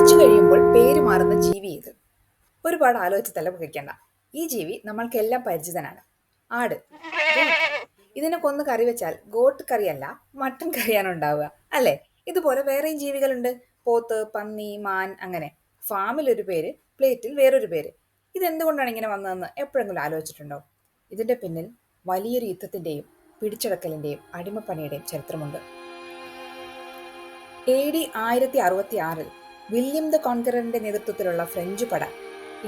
മരിച്ചു കഴിയുമ്പോൾ പേര് മാറുന്ന ജീവി ഇത്. ഒരുപാട് ആലോചിച്ച് തല പുകയ്ക്കണ്ട. ഈ ജീവി നമ്മൾക്കെല്ലാം പരിചിതനാണ്. ആട്. ഗോട്ട്. ഇതിനെ കൊന്ന് കറി വെച്ചാൽ ഗോട്ട് കറിയല്ല, മട്ടൻ കറിയാണ് ഉണ്ടാവുക, അല്ലേ? ഇതുപോലെ വേറെയും ജീവികളുണ്ട്. പോത്ത്, പന്നി, മാൻ, അങ്ങനെ. ഫാമിൽ ഒരു പേര്, പ്ലേറ്റിൽ വേറൊരു പേര്. ഇതെന്തുകൊണ്ടാണ് ഇങ്ങനെ വന്നതെന്ന് എപ്പോഴെങ്കിലും ആലോചിച്ചിട്ടുണ്ടോ? ഇതിന്റെ പിന്നിൽ വലിയൊരു യുദ്ധത്തിന്റെയും പിടിച്ചടക്കലിന്റെയും അടിമപ്പണിയുടെയും ചരിത്രമുണ്ട്. AD 1066 വില്യം ദ കോൺകററിന്റെ നേതൃത്വത്തിലുള്ള ഫ്രഞ്ച് പട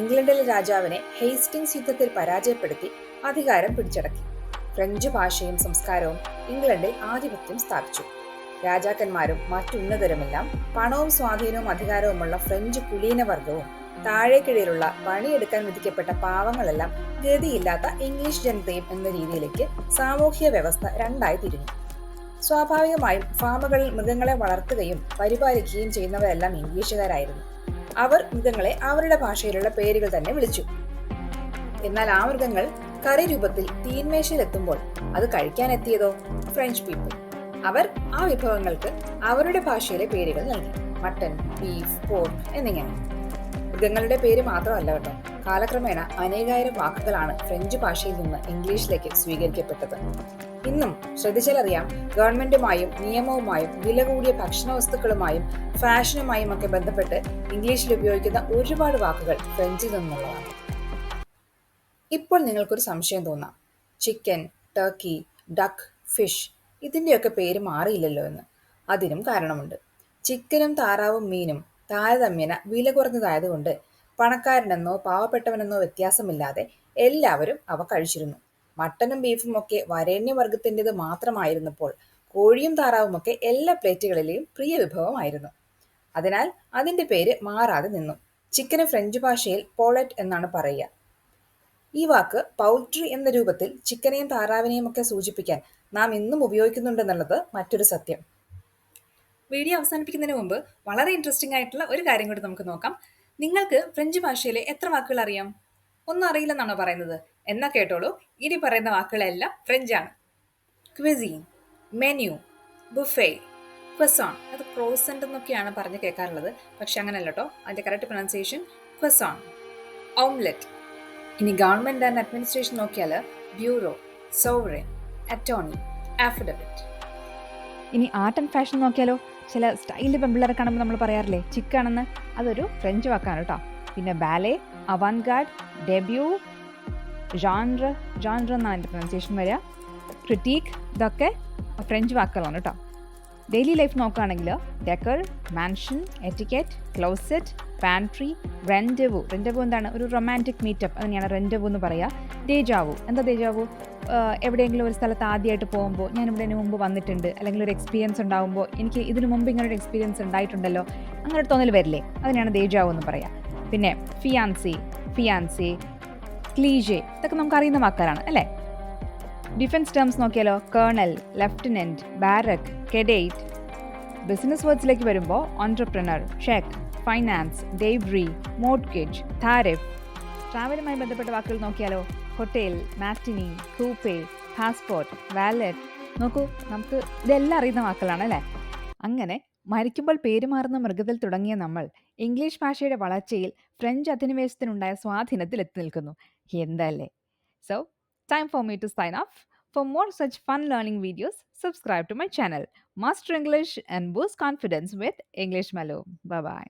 ഇംഗ്ലണ്ടിലെ രാജാവിനെ ഹേസ്റ്റിംഗ്സ് യുദ്ധത്തിൽ പരാജയപ്പെടുത്തി അധികാരം പിടിച്ചടക്കി. ഫ്രഞ്ച് ഭാഷയും സംസ്കാരവും ഇംഗ്ലണ്ടിൽ ആധിപത്യം സ്ഥാപിച്ചു. രാജാക്കന്മാരും മറ്റുന്നതരുമെല്ലാം പണവും സ്വാധീനവും അധികാരവുമുള്ള ഫ്രഞ്ച് കുലീനവർഗവും താഴേക്കിടയിലുള്ള പണിയെടുക്കാൻ വിധിക്കപ്പെട്ട പാവങ്ങളെല്ലാം ഗതിയില്ലാത്ത ഇംഗ്ലീഷ് ജനതയും എന്ന രീതിയിലേക്ക് സാമൂഹ്യ വ്യവസ്ഥ രണ്ടായി തിരിഞ്ഞു. സ്വാഭാവികമായും ഫാമുകളിൽ മൃഗങ്ങളെ വളർത്തുകയും പരിപാലിക്കുകയും ചെയ്യുന്നവരെല്ലാം ഇംഗ്ലീഷുകാരായിരുന്നു. അവർ മൃഗങ്ങളെ അവരുടെ ഭാഷയിലുള്ള പേരുകൾ തന്നെ വിളിച്ചു. എന്നാൽ ആ മൃഗങ്ങൾ കറി രൂപത്തിൽ തീന്മേശയിലെത്തുമ്പോൾ അത് കഴിക്കാനെത്തിയതോ ഫ്രഞ്ച് പീപ്പിൾ. അവർ ആ വിഭവങ്ങൾക്ക് അവരുടെ ഭാഷയിലെ പേരുകൾ നൽകി. മട്ടൻ, ബീഫ്, പോർക്ക് എന്നിങ്ങനെ. മൃഗങ്ങളുടെ പേര് മാത്രമല്ല കേട്ടോ, കാലക്രമേണ അനേകായിരം വാക്കുകളാണ് ഫ്രഞ്ച് ഭാഷയിൽ നിന്ന് ഇംഗ്ലീഷിലേക്ക് സ്വീകരിക്കപ്പെട്ടത്. ഇന്നും ശ്രദ്ധിച്ചാലറിയാം, ഗവൺമെന്റുമായും നിയമവുമായും വില കൂടിയ ഭക്ഷണ വസ്തുക്കളുമായും ഫാഷനുമായും ഒക്കെ ബന്ധപ്പെട്ട് ഇംഗ്ലീഷിൽ ഉപയോഗിക്കുന്ന ഒരുപാട് വാക്കുകൾ ഫ്രഞ്ചിൽ നിന്നുള്ളതാണ്. ഇപ്പോൾ നിങ്ങൾക്കൊരു സംശയം തോന്നാം, ചിക്കൻ, ടർക്കി, ഡക്ക്, ഫിഷ് ഇതിൻ്റെയൊക്കെ പേര് മാറിയില്ലല്ലോ എന്ന്. അതിനും കാരണമുണ്ട്. ചിക്കനും താറാവും മീനും താരതമ്യേന വില കുറഞ്ഞതായതുകൊണ്ട് പണക്കാരനെന്നോ പാവപ്പെട്ടവനെന്നോ വ്യത്യാസമില്ലാതെ എല്ലാവരും അവ കഴിച്ചിരുന്നു. മട്ടനും ബീഫും ഒക്കെ വരേണ്യവർഗത്തിൻ്റെത് മാത്രമായിരുന്നപ്പോൾ കോഴിയും താറാവുമൊക്കെ എല്ലാ പ്ലേറ്റുകളിലെയും പ്രിയ വിഭവമായിരുന്നു. അതിനാൽ അതിൻ്റെ പേര് മാറാതെ നിന്നു. ചിക്കന് ഫ്രഞ്ച് ഭാഷയിൽ പോളറ്റ് എന്നാണ് പറയുക. ഈ വാക്ക് പൗൾട്രി എന്ന രൂപത്തിൽ ചിക്കനെയും താറാവിനെയും ഒക്കെ സൂചിപ്പിക്കാൻ നാം ഇന്നും ഉപയോഗിക്കുന്നുണ്ടെന്നുള്ളത് മറ്റൊരു സത്യം. വീഡിയോ അവസാനിപ്പിക്കുന്നതിന് മുമ്പ് വളരെ ഇൻട്രസ്റ്റിംഗ് ആയിട്ടുള്ള ഒരു കാര്യം കൂടി നമുക്ക് നോക്കാം. നിങ്ങൾക്ക് ഫ്രഞ്ച് ഭാഷയിലെ എത്ര വാക്കുകൾ അറിയാം? ഒന്നും അറിയില്ലെന്നാണോ പറയുന്നത്? എന്നാ കേട്ടോളൂ, ഇനി പറയുന്ന വാക്കുകളെല്ലാം ഫ്രഞ്ചാണ്. Cuisine, menu, buffet, croissant. അത് ക്രോസന്റ് എന്നൊക്കെയാണ് പറഞ്ഞ് കേൾക്കാറുള്ളത്, പക്ഷെ അങ്ങനെയല്ല കേട്ടോ. അതിന്റെ കറക്റ്റ് പ്രൊനൗൺസിയേഷൻ ക്വസോൺ. ഓംലെറ്റ്. ഇനി ഗവൺമെന്റ് ആൻഡ് അഡ്മിനിസ്ട്രേഷൻ നോക്കിയാൽ ബ്യൂറോ, സോവറിൻ, അറ്റോർണി, അഫിഡവിറ്റ്. ഇനി ആർട്ട് ആൻഡ് ഫാഷൻ നോക്കിയാലോ? ചില സ്റ്റൈലിൽ പെമ്പിള്ളേരെ കാണുമ്പോൾ നമ്മൾ പറയാറില്ലേ ചിക്കാണെന്ന്? അതൊരു ഫ്രഞ്ച് വാക്കാണ് കേട്ടോ. പിന്നെ ബാലെ, അവൻഗാർഡ്, ഡെബ്യൂ, ജാൻറ എന്നാണ് എൻ്റെ പ്രൊനൗൺസിയേഷൻ വരിക. ക്രിറ്റീക്ക്, ഇതൊക്കെ ഫ്രഞ്ച് വാക്കുകളാണ് കേട്ടോ. ഡെയിലി ലൈഫ് നോക്കുകയാണെങ്കിൽ decor, mansion, etiquette, closet, pantry, rendezvous. എന്താണ്? ഒരു റൊമാൻറ്റിക് മീറ്റപ്പ്, അതിനെയാണ് റെൻഡവു എന്ന് പറയുക. ഡേജാവു. എന്താ ഡേജാവു? എവിടെയെങ്കിലും ഒരു സ്ഥലത്ത് ആദ്യമായിട്ട് പോകുമ്പോൾ ഞാനിവിടെ മുമ്പ് വന്നിട്ടുണ്ട്, അല്ലെങ്കിൽ ഒരു എക്സ്പീരിയൻസ് ഉണ്ടാകുമ്പോൾ എനിക്ക് ഇതിനു മുമ്പ് ഇങ്ങനൊരു എക്സ്പീരിയൻസ് ഉണ്ടായിട്ടുണ്ടല്ലോ, അങ്ങനെ ഒരു തോന്നൽ വരില്ലേ, അതിനെയാണ് ഡേജാവു എന്ന് പറയുക. പിന്നെ ഫിയാൻസി, ക്ലീഷേ, ഇതൊക്കെ നമുക്ക് അറിയുന്ന വാക്കുകളാണ് അല്ലേ? ഡിഫൻസ് ടേംസ് നോക്കിയാലോ? Colonel, lieutenant, barrack, cadet. Business വേർഡ്സിലേക്ക് വരുമ്പോൾ entrepreneur, cheque, finance, debris, mortgage, tariff. ട്രാവലുമായി ബന്ധപ്പെട്ട വാക്കുകൾ നോക്കിയാലോ? Hotel, matinee, coupe, passport, valet. നോക്കൂ, നമുക്ക് ഇതെല്ലാം അറിയുന്ന വാക്കുകളാണ് അല്ലേ? അങ്ങനെ മരിക്കുമ്പോൾ പേരുമാറുന്ന മൃഗത്തിൽ തുടങ്ങിയ നമ്മൾ ഇംഗ്ലീഷ് ഭാഷയുടെ വളർച്ചയിൽ ഫ്രഞ്ച് അധിനിവേശത്തിനുണ്ടായ സ്വാധീനത്തിൽ എത്തി നിൽക്കുന്നു. എന്തല്ലേ? So time for me to sign off. For more such fun learning videos, subscribe to my channel, Master English and boost confidence with English Malo. Bye bye.